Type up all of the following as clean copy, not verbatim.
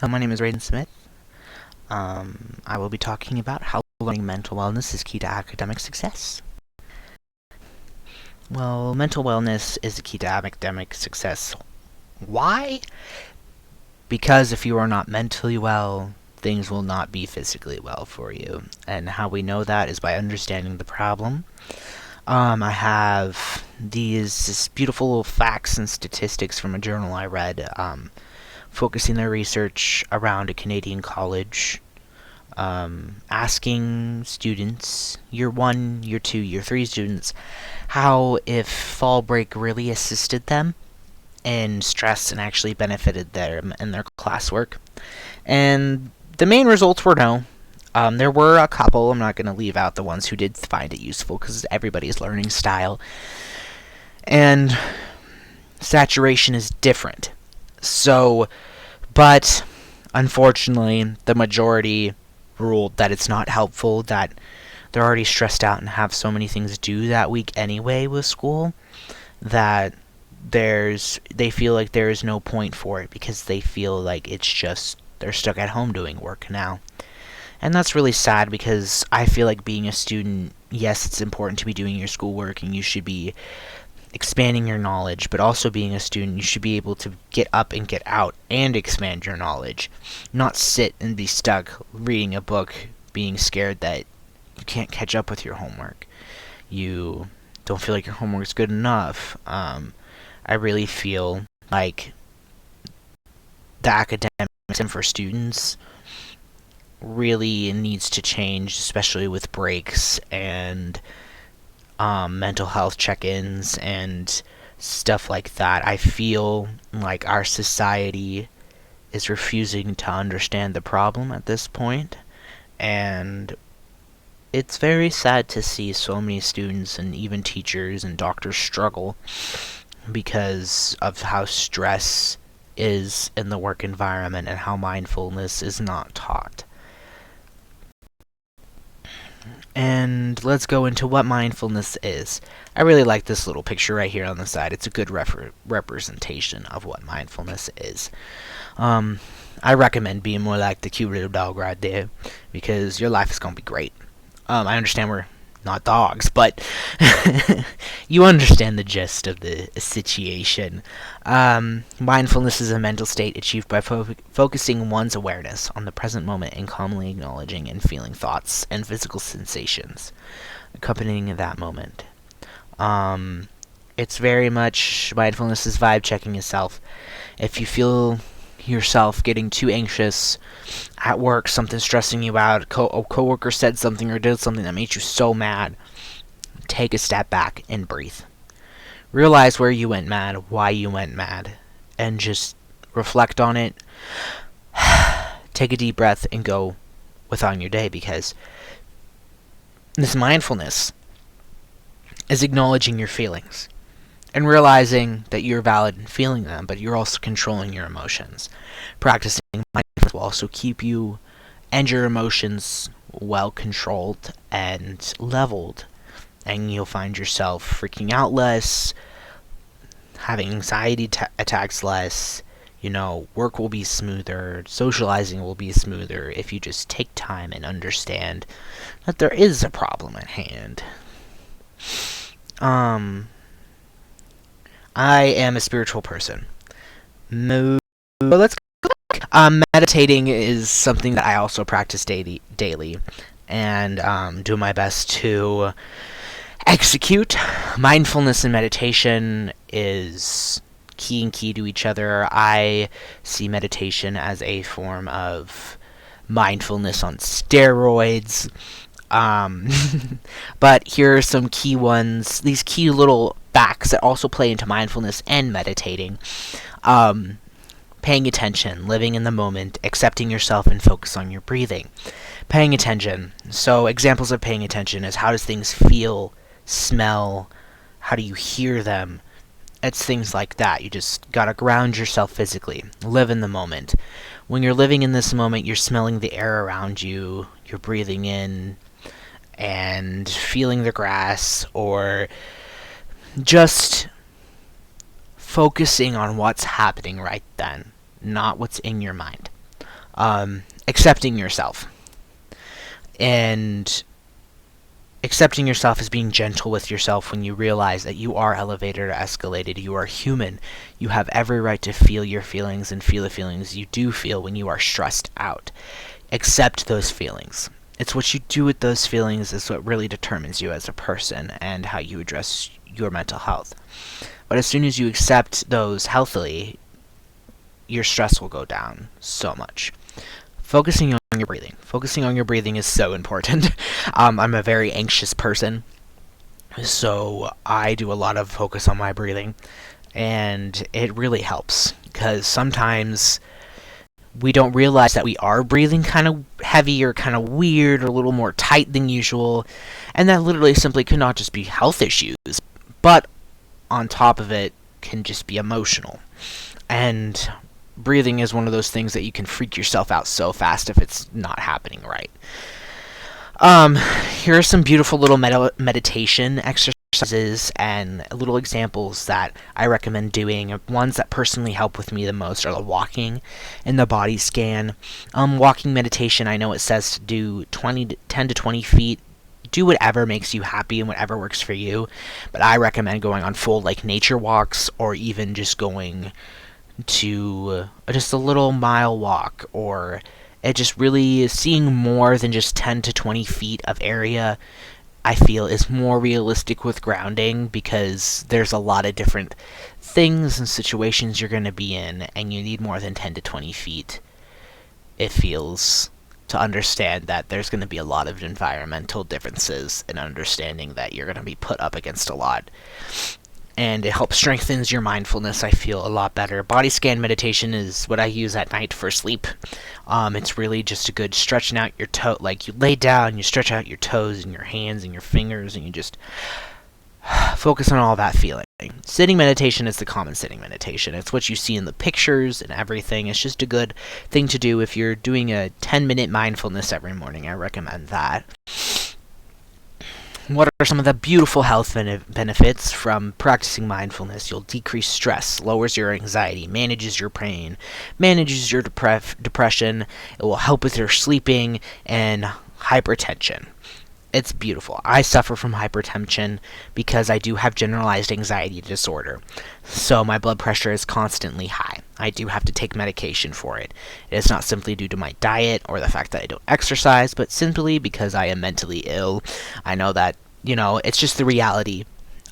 My name is Raiden Smith. I will be talking about how learning mental wellness is key to academic success. Well, mental wellness is the key to academic success. Why? Because if you are not mentally well, things will not be physically well for you. And how we know that is by understanding the problem. I have these beautiful little facts and statistics from a journal I read, focusing their research around a Canadian college, asking students, year 1, year 2, year 3 students, how if fall break really assisted them in stress and actually benefited them in their classwork. And the main results were no. There were a couple, I'm not going to leave out the ones who did find it useful because everybody's learning style. And saturation is different. So, but unfortunately, the majority ruled that it's not helpful, that they're already stressed out and have so many things to do that week anyway with school, that they feel like there is no point for it because they feel like it's just they're stuck at home doing work now. And that's really sad because I feel like being a student, yes, it's important to be doing your schoolwork and you should be expanding your knowledge, but also being a student, you should be able to get up and get out and expand your knowledge. Not sit and be stuck reading a book, being scared that you can't catch up with your homework. You don't feel like your homework's good enough. I really feel like the academic system for students really needs to change, especially with breaks and mental health check-ins and stuff like that. I feel like our society is refusing to understand the problem at this point, and it's very sad to see so many students and even teachers and doctors struggle because of how stress is in the work environment and how mindfulness is not taught. And let's go into what mindfulness is. I really like this little picture right here on the side. It's a good representation of what mindfulness is. I recommend being more like the cute little dog right there because your life is going to be great. I understand we're not dogs, but you understand the gist of the situation. Mindfulness is a mental state achieved by focusing one's awareness on the present moment and calmly acknowledging and feeling thoughts and physical sensations accompanying that moment. It's very much mindfulness is vibe checking yourself. If you feel yourself getting too anxious at work, something stressing you out, a coworker said something or did something that made you so mad, take a step back and breathe. Realize where you went mad, why you went mad, and just reflect on it. Take a deep breath and go with on your day, because this mindfulness is acknowledging your feelings and realizing that you're valid in feeling them, but you're also controlling your emotions. Practicing mindfulness will also keep you and your emotions well controlled and leveled, and you'll find yourself freaking out less, having anxiety attacks less. Work will be smoother, socializing will be smoother if you just take time and understand that there is a problem at hand. I am a spiritual person. Let's go back. Meditating is something that I also practice daily, and do my best to execute. Mindfulness and meditation is key to each other. I see meditation as a form of mindfulness on steroids. But here are some key ones, these key little facts that also play into mindfulness and meditating. Paying attention, living in the moment, accepting yourself, and focus on your breathing. Paying attention. So examples of paying attention is how does things feel, smell, how do you hear them? It's things like that. You just gotta ground yourself physically. Live in the moment. When you're living in this moment, you're smelling the air around you, you're breathing in and feeling the grass, or just focusing on what's happening right then, not what's in your mind. Accepting yourself. And accepting yourself is being gentle with yourself when you realize that you are elevated or escalated. You are human. You have every right to feel your feelings and feel the feelings you do feel when you are stressed out. Accept those feelings. It's what you do with those feelings is what really determines you as a person and how you address your mental health. But as soon as you accept those healthily, your stress will go down so much. Focusing on your breathing. Focusing on your breathing is so important. I'm a very anxious person, so I do a lot of focus on my breathing, and it really helps because sometimes we don't realize that we are breathing kind of heavy or kind of weird or a little more tight than usual, and that literally simply could not just be health issues, but on top of it can just be emotional. And breathing is one of those things that you can freak yourself out so fast if it's not happening right. Here are some beautiful little meditation exercises and little examples that I recommend doing. Ones that personally help with me the most are the walking and the body scan. Walking meditation, I know it says to do 10 to 20 feet. Do whatever makes you happy and whatever works for you. But I recommend going on full nature walks, or even just going to just a little mile walk, or it just really seeing more than just 10 to 20 feet of area. I feel is more realistic with grounding, because there's a lot of different things and situations you're going to be in, and you need more than 10 to 20 feet, it feels, to understand that there's going to be a lot of environmental differences, and understanding that you're going to be put up against a lot. And it helps strengthens your mindfulness, I feel, a lot better. Body scan meditation is what I use at night for sleep. It's really just a good stretching out your toe. You lay down, you stretch out your toes and your hands and your fingers, and you just focus on all that feeling. Sitting meditation is the common sitting meditation. It's what you see in the pictures and everything. It's just a good thing to do if you're doing a 10-minute mindfulness every morning. I recommend that. What are some of the beautiful health benefits from practicing mindfulness? You'll decrease stress, lowers your anxiety, manages your pain, manages your depression. It will help with your sleeping and hypertension. It's beautiful. I suffer from hypertension because I do have generalized anxiety disorder. So my blood pressure is constantly high. I do have to take medication for it. It is not simply due to my diet or the fact that I don't exercise, but simply because I am mentally ill. I know that, it's just the reality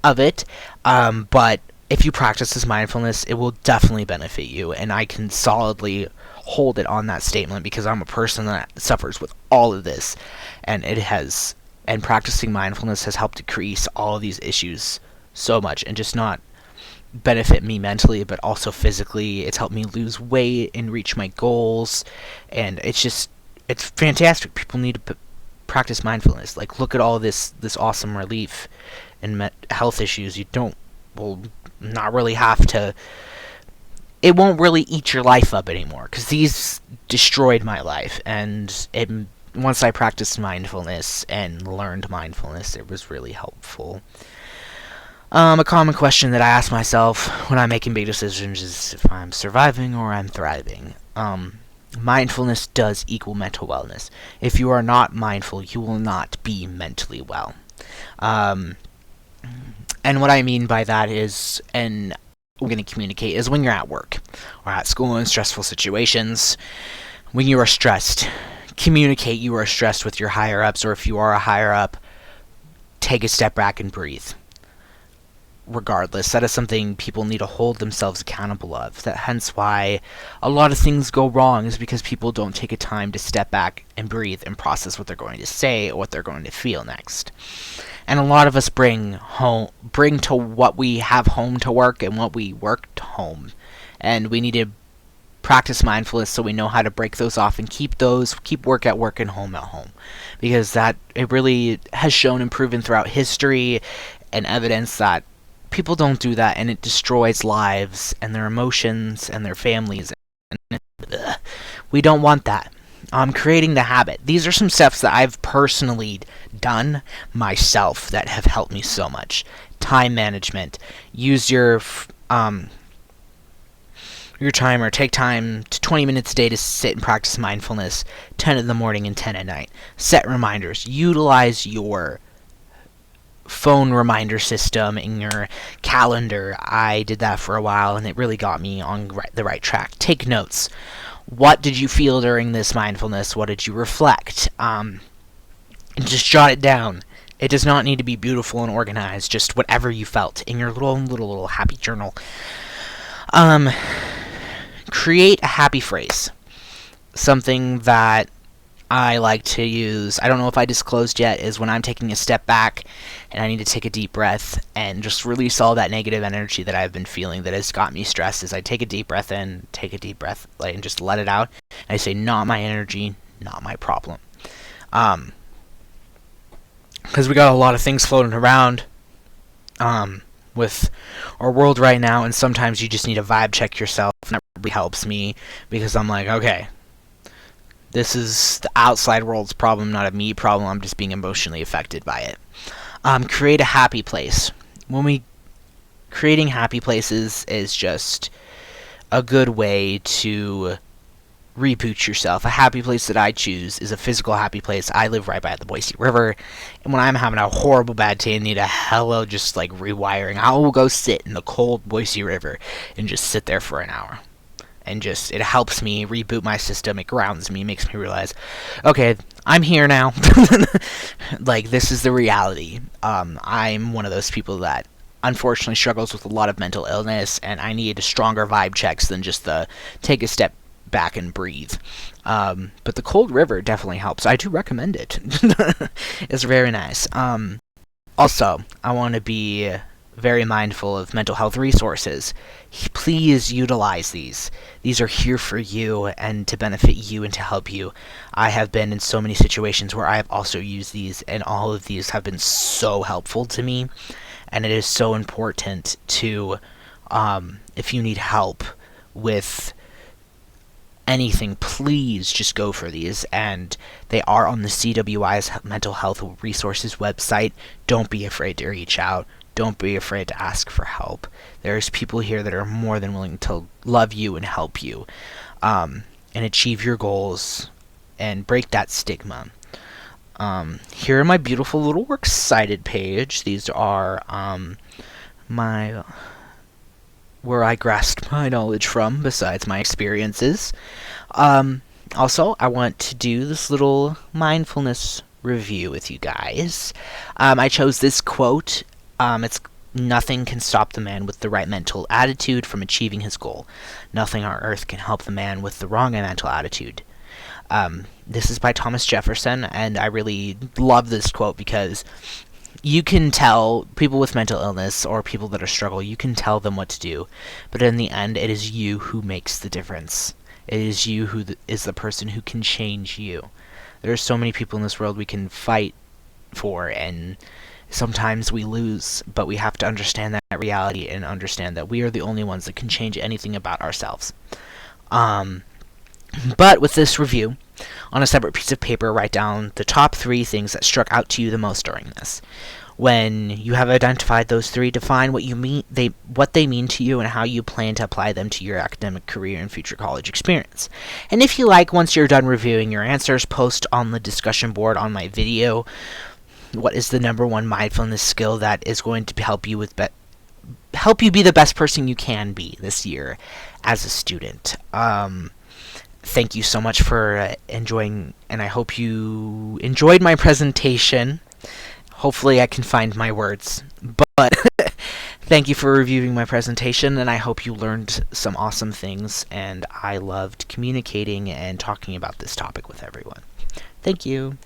of it. But if you practice this mindfulness, it will definitely benefit you. And I can solidly hold it on that statement because I'm a person that suffers with all of this. And practicing mindfulness has helped decrease all of these issues so much, and just not benefit me mentally, but also physically. It's helped me lose weight and reach my goals, and it's fantastic. People need to practice mindfulness. Look at all this awesome relief in health issues. You will not really have to. It won't really eat your life up anymore, because these destroyed my life, and once I practiced mindfulness and learned mindfulness, it was really helpful. A common question that I ask myself when I'm making big decisions is if I'm surviving or I'm thriving. Mindfulness does equal mental wellness. If you are not mindful, you will not be mentally well. And what I mean by that is, and we're going to communicate, is when you're at work or at school in stressful situations, when you are stressed, communicate you are stressed with your higher-ups, or if you are a higher-up, take a step back and breathe. Regardless, that is something people need to hold themselves accountable of. Hence why a lot of things go wrong, is because people don't take a time to step back and breathe and process what they're going to say or what they're going to feel next. And a lot of us bring to what we have home to work and what we work to home. And we need to practice mindfulness so we know how to break those off and keep work at work and home at home, because that it really has shown and proven throughout history and evidence that people don't do that, and it destroys lives and their emotions and their families, and we don't want that. Creating the habit. These are some steps that I've personally done myself that have helped me so much. Time management. Use your your timer. Take time to 20 minutes a day to sit and practice mindfulness, 10 in the morning and 10 at night. Set reminders. Utilize your phone reminder system in your calendar. I did that for a while, and it really got me on the right track. Take notes. What did you feel during this mindfulness? What did you reflect? And just jot it down. It does not need to be beautiful and organized. Just whatever you felt in your little happy journal. Create a happy phrase. Something that I like to use, I don't know if I disclosed yet, is when I'm taking a step back and I need to take a deep breath and just release all that negative energy that I've been feeling that has got me stressed. Is I take a deep breath in, take a deep breath, and just let it out. And I say, not my energy, not my problem. Because we got a lot of things floating around with our world right now, and sometimes you just need to vibe check yourself, and that really helps me, because I'm like, okay, this is the outside world's problem, not a me problem. I'm just being emotionally affected by it. Create a happy place. Creating happy places is just a good way to reboot yourself. A happy place that I choose is a physical happy place. I live right by the Boise River, and when I'm having a horrible bad day and need a hello just like rewiring, I will go sit in the cold Boise River and just sit there for an hour. And just, it helps me reboot my system. It grounds me, makes me realize, okay, I'm here now. Like, this is the reality. I'm one of those people that unfortunately struggles with a lot of mental illness, and I need stronger vibe checks than just the take a step back and breathe. But the cold river definitely helps. I do recommend it. It's very nice. Also, I want to be very mindful of mental health resources. Please utilize these. These are here for you and to benefit you and to help you. I have been in so many situations where I have also used these, and all of these have been so helpful to me. And it is so important to, if you need help with anything, please just go for these. And they are on the CWI's Mental Health Resources website. Don't be afraid to reach out. Don't be afraid to ask for help. There's people here that are more than willing to love you and help you, and achieve your goals and break that stigma. Here are my beautiful little works cited page. These are where I grasped my knowledge from, besides my experiences. Also, I want to do this little mindfulness review with you guys. I chose this quote. It's nothing can stop the man with the right mental attitude from achieving his goal. Nothing on earth can help the man with the wrong mental attitude. This is by Thomas Jefferson, and I really love this quote because you can tell people with mental illness or people that are struggling, you can tell them what to do, but in the end, it is you who makes the difference. It is you who is the person who can change you. There are so many people in this world we can fight for, and sometimes we lose, but we have to understand that reality and understand that we are the only ones that can change anything about ourselves. But with this review, on a separate piece of paper, write down the top 3 things that struck out to you the most during this. When you have identified those 3, define what they mean to you and how you plan to apply them to your academic career and future college experience. And if you like, once you're done reviewing your answers, post on the discussion board on my video what is the number 1 mindfulness skill that is going to help you help you be the best person you can be this year as a student. Thank you so much for enjoying, and I hope you enjoyed my presentation. Hopefully I can find my words, but thank you for reviewing my presentation, and I hope you learned some awesome things, and I loved communicating and talking about this topic with everyone. Thank you.